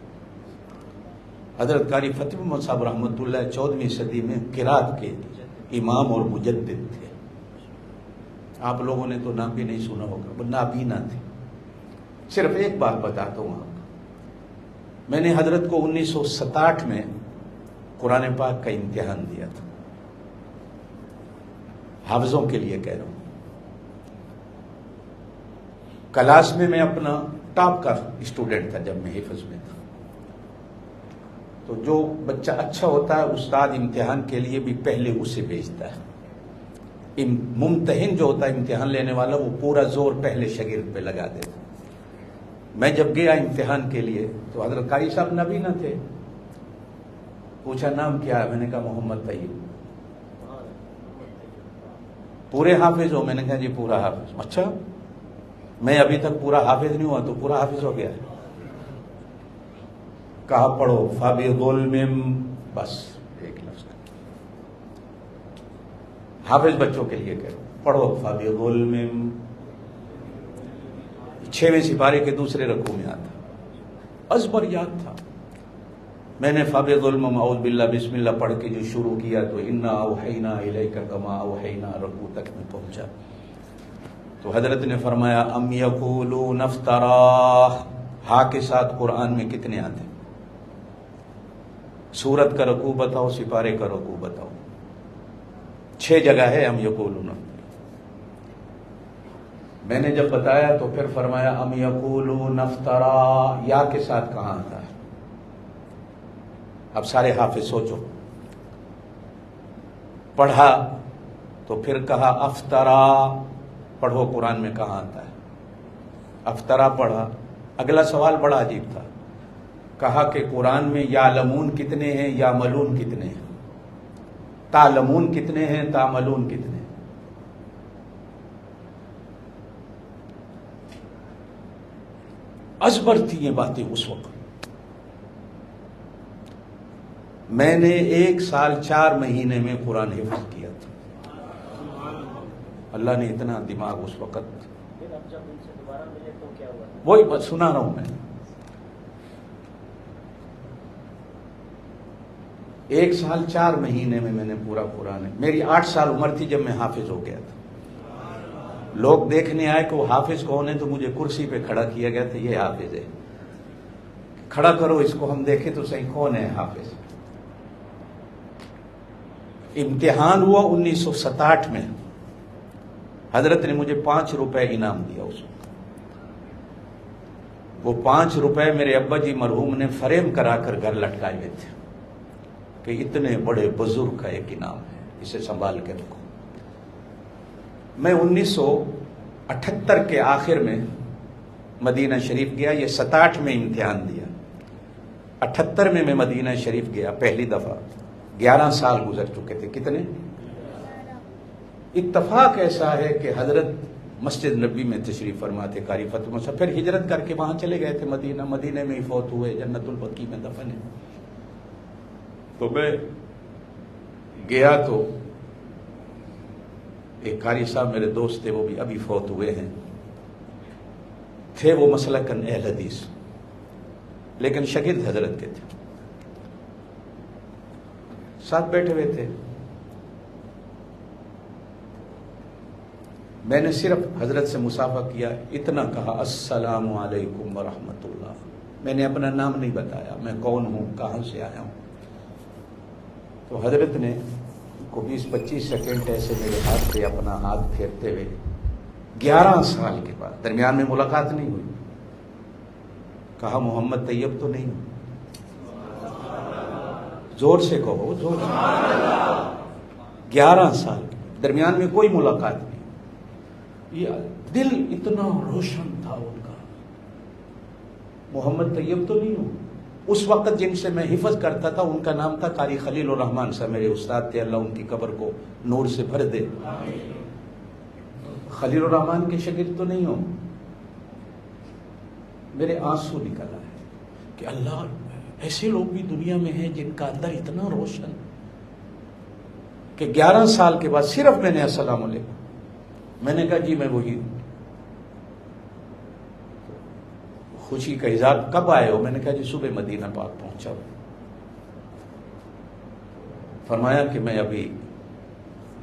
حضرت قاری فتح محمد صاحب رحمۃ اللہ 14ویں صدی میں قرات کے امام اور مجدد تھے۔ آپ لوگوں نے تو نام بھی نہیں سنا ہوگا، وہ نابینا تھے۔ صرف ایک بات بتاتا ہوں آپ کو، میں نے حضرت کو 1967 میں قرآن پاک کا امتحان دیا تھا، حافظوں کے لیے کہہ رہا ہوں۔ کلاس میں اپنا ٹاپ کا اسٹوڈنٹ تھا جب میں حفظ میں تھا، تو جو بچہ اچھا ہوتا ہے استاد امتحان کے لیے بھی پہلے اسے بھیجتا ہے۔ ممتحن جو ہوتا ہے امتحان لینے والا، وہ پورا زور پہلے شاگرد پہ لگا دیتا۔ میں جب گیا امتحان کے لیے تو حضرت قاری صاحب نابینا تھے، پوچھا نام کیا ہے؟ میں نے کہا محمد طیب۔ پورے حافظ ہو؟ میں نے کہا جی پورا حافظ۔ اچھا، میں ابھی تک پورا حافظ نہیں ہوا تو پورا حافظ ہو گیا ہے؟ کہا پڑھو فَبِظُلْمٍ، بس ایک لفظ کا حافظ بچوں کے لیے کہہ پڑھو فَبِظُلْمٍ، 6ویں سپارے کے دوسرے رکوع میں آتا، ازبر یاد تھا۔ میں نے فَبِظُلْمٍ اعوذ باللہ بسم اللہ پڑھ کے جو شروع کیا تو اِنَّا أَوْحَيْنَا إِلَيْكَ كَمَا أَوْحَيْنَا رکوع تک میں پہنچا تو حضرت نے فرمایا ام یقولون افتراہ، ہا کے ساتھ قرآن میں کتنے آتے ہیں؟ سورت کا رکوع بتاؤ، سپارے کا رکوع بتاؤ، 6 جگہ ہے ام یقولون۔ میں نے جب بتایا تو پھر فرمایا ام یقولون افتراہ، یا کے ساتھ کہاں آتا ہے؟ اب سارے حافظ سوچو۔ پڑھا تو پھر کہا افطرا، پڑھو قرآن میں کہاں آتا ہے؟ افطرا پڑھا۔ اگلا سوال بڑا عجیب تھا، کہا کہ قرآن میں یعلمون کتنے ہیں، یعملون کتنے ہیں، تعلمون کتنے ہیں، تعملون کتنے ہیں؟ ازبر تھی یہ باتیں اس وقت۔ میں نے 1 سال 4 مہینے میں قرآن حفظ کیا تھا، اللہ نے اتنا دماغ اس وقت۔ وہی بات سنا رہا ہوں میں، 1 سال 4 مہینے میں نے پورا قرآن، میری 8 سال عمر تھی جب میں حافظ ہو گیا تھا۔ لوگ دیکھنے آئے کہ وہ حافظ کون ہے تو مجھے کرسی پہ کھڑا کیا گیا تھا، یہ حافظ ہے، کھڑا کرو اس کو ہم دیکھیں تو صحیح کون ہے حافظ۔ امتحان ہوا 1967 میں، حضرت نے مجھے 5 روپے انعام دیا اس وقت۔ وہ 5 روپے میرے ابا جی مرحوم نے فریم کرا کر گھر لٹکائے ہوئے تھے کہ اتنے بڑے بزرگ کا ایک انعام ہے، اسے سنبھال کے رکھو۔ میں 1978 کے آخر میں مدینہ شریف گیا، یہ 67 میں امتحان دیا، 78 میں مدینہ شریف گیا پہلی دفعہ، 11 سال گزر چکے تھے۔ کتنے؟ اتفاق ایسا ہے کہ حضرت مسجد نبی میں تشریف فرما تھے قاری فتح صاحب، پھر ہجرت کر کے وہاں چلے گئے تھے مدینہ، مدینہ میں ہی فوت ہوئے، جنت البقیع میں دفن ہے۔ تو میں گیا تو ایک قاری صاحب میرے دوست تھے، وہ بھی ابھی فوت ہوئے ہیں، تھے وہ مسلکن اہل حدیث لیکن شاگرد حضرت کے تھے، ساتھ بیٹھے ہوئے تھے۔ میں نے صرف حضرت سے مصافحہ کیا، اتنا کہا السلام علیکم ورحمۃ اللہ، میں نے اپنا نام نہیں بتایا، میں کون ہوں، کہاں سے آیا ہوں۔ تو حضرت نے کو 20-25 سیکنڈ ایسے میرے ہاتھ پہ اپنا ہاتھ پھیرتے ہوئے، 11 سال کے بعد، درمیان میں ملاقات نہیں ہوئی، کہا محمد طیب تو نہیں ہوں؟ زور سے کہو، زور سے۔ 11 سال درمیان میں کوئی ملاقات نہیں، یہ دل اتنا روشن تھا ان کا، محمد طیب تو نہیں ہوں؟ اس وقت جن سے میں حفظ کرتا تھا ان کا نام تھا قاری خلیل الرحمان صاحب، میرے استاد تھے، اللہ ان کی قبر کو نور سے بھر دے۔ خلیل الرحمان کے شاگرد تو نہیں ہوں؟ میرے آنسو نکل آئے کہ اللہ، ایسے لوگ بھی دنیا میں ہیں جن کا اندر اتنا روشن، کہ 11 سال کے بعد صرف میں نے السلام علیکم، میں نے کہا جی میں وہی ہوں۔ خوشی کا اظہار، کب آئے ہو؟ میں نے کہا جی صبح مدینہ پاک پہنچا ہوں۔ فرمایا کہ میں ابھی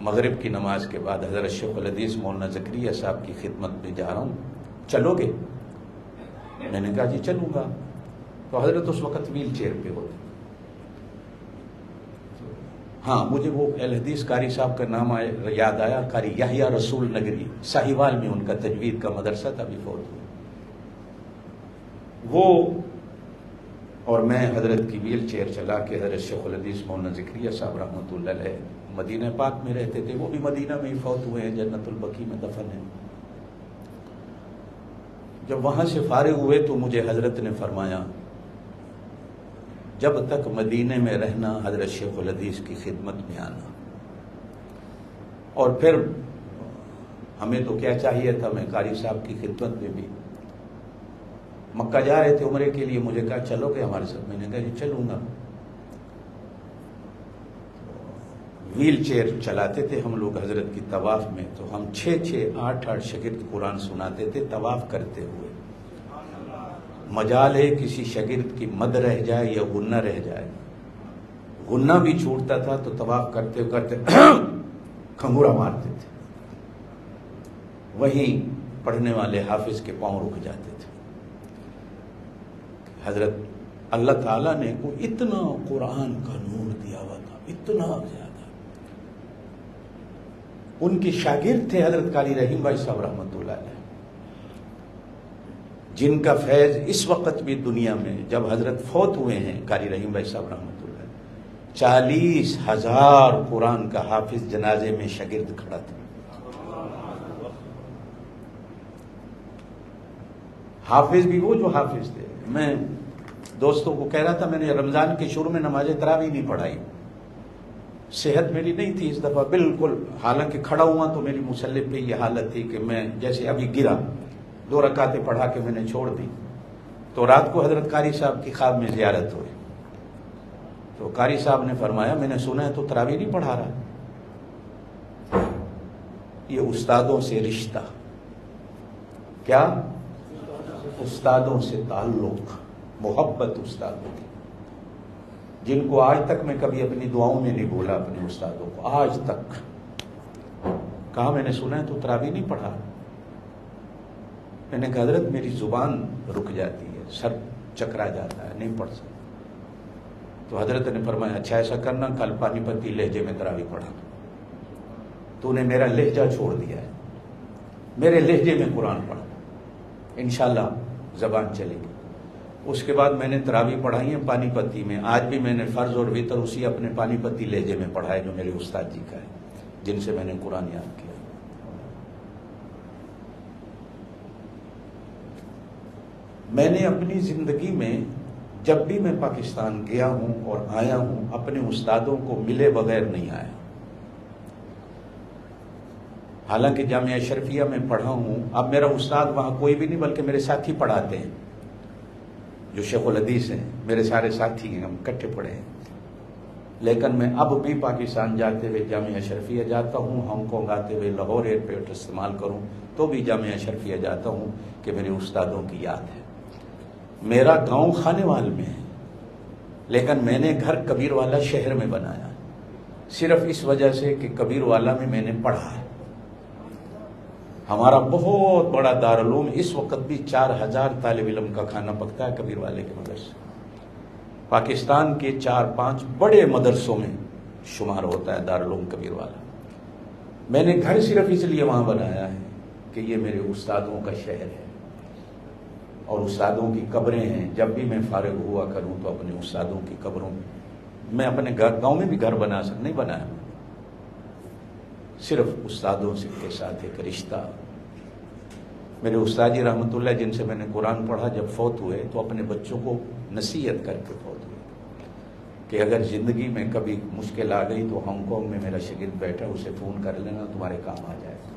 مغرب کی نماز کے بعد حضرت شیخ الحدیث مولانا زکریا صاحب کی خدمت میں جا رہا ہوں، چلو گے؟ میں نے کہا جی چلوں گا۔ تو حضرت اس وقت ویل چیئر پہ ہوتے، ہاں مجھے وہ الحدیث قاری صاحب کا نام یاد آیا، قاری یحییٰ رسول نگری، ساہیوال میں ان کا تجوید کا مدرسہ تھا، ابھی فوت ہوئے وہ، اور میں حضرت کی ویل چیئر چلا کے حضرت شیخ الحدیث مولانا زکریا صاحب رحمۃ اللہ علیہ مدینہ پاک میں رہتے تھے، وہ بھی مدینہ میں ہی فوت ہوئے ہیں، جنت البقیع میں دفن ہیں۔ جب وہاں سے فارغ ہوئے تو مجھے حضرت نے فرمایا جب تک مدینے میں رہنا حضرت شیخ الحدیث کی خدمت میں آنا، اور پھر ہمیں تو کیا چاہیے تھا، میں قاری صاحب کی خدمت میں بھی مکہ جا رہے تھے عمرے کے لیے، مجھے کہا چلو گے ہمارے ساتھ؟ میں نے کہا جی چلوں گا۔ ویل چیئر چلاتے تھے ہم لوگ حضرت کی طواف میں، تو ہم 6 8 شاگرد قرآن سناتے تھے طواف کرتے ہوئے۔ مجال ہے کسی شاگرد کی مد رہ جائے یا غنہ رہ جائے، غنہ بھی چھوٹتا تھا تو طواف کرتے کرتے کھنگورا مارتے تھے، وہیں پڑھنے والے حافظ کے پاؤں رک جاتے تھے۔ حضرت اللہ تعالیٰ نے کو اتنا قرآن کا نور دیا ہوا تھا، اتنا زیادہ۔ ان کے شاگرد تھے حضرت قاری رحیم بھائی صاحب رحمۃ اللہ علیہ، جن کا فیض اس وقت بھی دنیا میں، جب حضرت فوت ہوئے ہیں قاری رحیم بھائی صاحب رحمۃ اللہ علیہ، 40,000 قرآن کا حافظ جنازے میں شاگرد کھڑا تھا۔ حافظ بھی وہ جو حافظ تھے۔ میں دوستوں کو کہہ رہا تھا، میں نے رمضان کے شروع میں نماز تراویح نہیں پڑھائی، صحت میری نہیں تھی اس دفعہ بالکل، حالانکہ کھڑا ہوا تو میری مصلی پہ یہ حالت تھی کہ میں جیسے ابھی گرا، 2 رکعتیں پڑھا کے میں نے چھوڑ دی۔ تو رات کو حضرت قاری صاحب کی خواب میں زیارت ہوئی، تو قاری صاحب نے فرمایا میں نے سنا ہے تو تراویح نہیں پڑھا رہا۔ یہ استادوں سے رشتہ، کیا؟ استادوں سے تعلق، محبت استادوں کی، جن کو آج تک میں کبھی اپنی دعاؤں میں نہیں بولا، اپنے استادوں کو آج تک کہا میں نے سنا ہے تو تراویح نہیں پڑھا۔ میں نے کہا حضرت میری زبان رک جاتی ہے، سر چکرا جاتا ہے، نہیں پڑھ سکتا۔ تو حضرت نے فرمایا اچھا ایسا کرنا، کل پانی پتی لہجے میں تراویح پڑھا، تو نے میرا لہجہ چھوڑ دیا ہے، میرے لہجے میں قرآن پڑھا، انشاءاللہ زبان چلے گی۔ اس کے بعد میں نے تراویح پڑھائی ہیں پانی پتی میں، آج بھی میں نے فرض اور وتر اسی اپنے پانی پتی لہجے میں پڑھا ہے جو میرے استاد جی کا ہے، جن سے میں نے قرآن یاد کیا۔ میں نے اپنی زندگی میں جب بھی میں پاکستان گیا ہوں اور آیا ہوں، اپنے استادوں کو ملے بغیر نہیں آیا۔ حالانکہ جامعہ اشرفیہ میں پڑھا ہوں، اب میرا استاد وہاں کوئی بھی نہیں بلکہ میرے ساتھی پڑھاتے ہیں جو شیخ الحدیث ہیں، میرے سارے ساتھی ہیں، ہم اکٹھے پڑھے ہیں۔ لیکن میں اب بھی پاکستان جاتے ہوئے جامعہ اشرفیہ جاتا ہوں، ہانگ کانگ آتے ہوئے لاہور ایئرپورٹ استعمال کروں تو بھی جامعہ اشرفیہ جاتا ہوں کہ میرے استادوں کی یاد ہے۔ میرا گاؤں خانے وال میں ہے، لیکن میں نے گھر کبیر والا شہر میں بنایا، صرف اس وجہ سے کہ کبیر والا میں نے پڑھا ہے۔ ہمارا بہت بڑا دارالعلوم، اس وقت بھی 4,000 طالب علم کا کھانا پکتا ہے کبیر والے کے مدرسے، پاکستان کے 4-5 بڑے مدرسوں میں شمار ہوتا ہے دارالعلوم کبیر والا۔ میں نے گھر صرف اس لیے وہاں بنایا ہے کہ یہ میرے استادوں کا شہر ہے اور استادوں کی قبریں ہیں۔ جب بھی میں فارغ ہوا کروں تو اپنے استادوں کی قبروں میں اپنے گاؤں میں بھی گھر نہیں بنایا، صرف استادوں سے کے ساتھ ایک رشتہ۔ میرے استاد جی رحمۃ اللہ جن سے میں نے قرآن پڑھا، جب فوت ہوئے تو اپنے بچوں کو نصیحت کر کے فوت ہوئے کہ اگر زندگی میں کبھی مشکل آ گئی تو ہانگ کانگ میں میرا شاگرد بیٹھا، اسے فون کر لینا، تمہارے کام آ جائے گا۔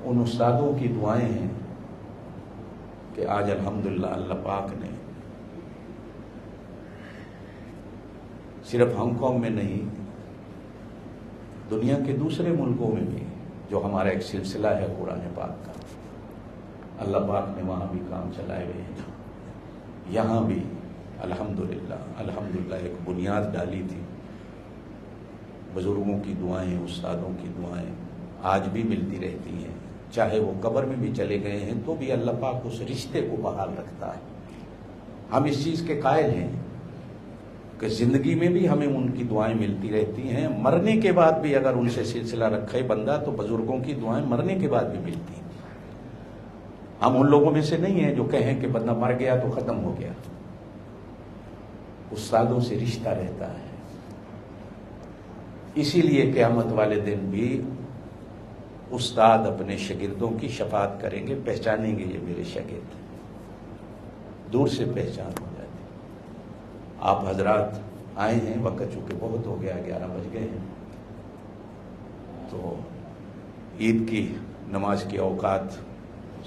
ان استادوں کی دعائیں ہیں کہ آج الحمدللہ اللہ پاک نے صرف ہانگ کانگ میں نہیں، دنیا کے دوسرے ملکوں میں بھی جو ہمارا ایک سلسلہ ہے قرآن پاک کا، اللہ پاک نے وہاں بھی کام چلائے ہوئے ہیں۔ یہاں بھی الحمدللہ ایک بنیاد ڈالی تھی، بزرگوں کی دعائیں، استادوں کی دعائیں آج بھی ملتی رہتی ہیں، چاہے وہ قبر میں بھی چلے گئے ہیں تو بھی اللہ پاک اس رشتے کو بحال رکھتا ہے۔ ہم اس چیز کے قائل ہیں کہ زندگی میں بھی ہمیں ان کی دعائیں ملتی رہتی ہیں، مرنے کے بعد بھی اگر ان سے سلسلہ رکھے بندہ تو بزرگوں کی دعائیں مرنے کے بعد بھی ملتی ہیں۔ ہم ان لوگوں میں سے نہیں ہیں جو کہیں کہ بندہ مر گیا تو ختم ہو گیا، استادوں سے رشتہ رہتا ہے۔ اسی لیے قیامت والے دن بھی استاد اپنے شاگردوں کی شفاعت کریں گے، پہچانیں گے یہ میرے شاگرد، دور سے پہچان ہو جاتی۔ آپ حضرات آئے ہیں، وقت چونکہ بہت ہو گیا، 11 بج گئے ہیں، تو عید کی نماز کے اوقات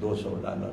$200,